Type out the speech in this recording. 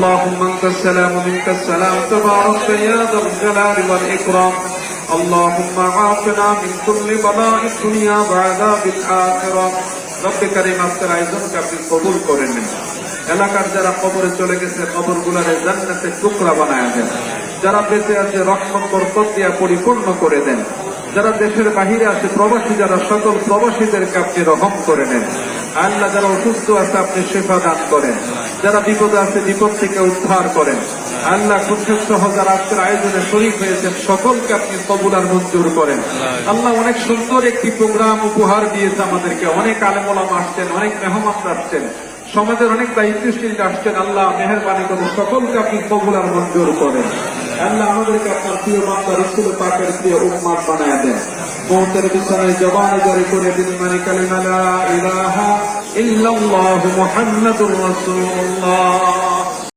اللهم انت السلام ومنك السلام تبارك يا ذا الجلال والإكرام اللهم عافنا من كل بلاء الدنيا وعذاب الآخرة رب كريم আপনার আয়োজনকে আপনি কবুল করে নিন এলাকার যারা কবরে চলে গেছে কবরগুলোরে জান্নাতের টুকরা বানায় দেন যারা বেঁচে আছে রহমত বরকত দিয়ে পরিপূর্ণ করে দেন যারা দেশের বাহিরে আছে প্রবাসী যারা সকল প্রবাসীদেরকে আপনি রহম করে নেন আল্লাহ যারা অসুস্থ আছে আপনি শিফা দান করেন যারা বিপদে আছে বিপদ থেকে উদ্ধার করেন আল্লাহ খুশি সহ যারা আজকের আয়োজনে শরীক হয়েছেন সকলকে আপনি কবুল আর মঞ্জুর করেন আল্লাহ অনেক সুন্দর একটি প্রোগ্রাম উপহার দিয়েছে আমাদেরকে অনেক আলেম ওলামা আসছেন অনেক মেহমান আসছেন সমাজের অনেক দায়িত্বশীল আসছেন আল্লাহ মেহেরবানি করে সকলকে আপনি কবুল আর মঞ্জুর করেন আল্লাহ আমাদেরকে আপনার প্রিয় বান্দা রাসূল পাকের প্রিয় উম্মত বানায় দেন মওতের বিছানায় জবান জারি করে দিন মানে কালিমা লা ইলাহা ইল্লাল্লাহু মুহাম্মাদুর রাসূলুল্লাহ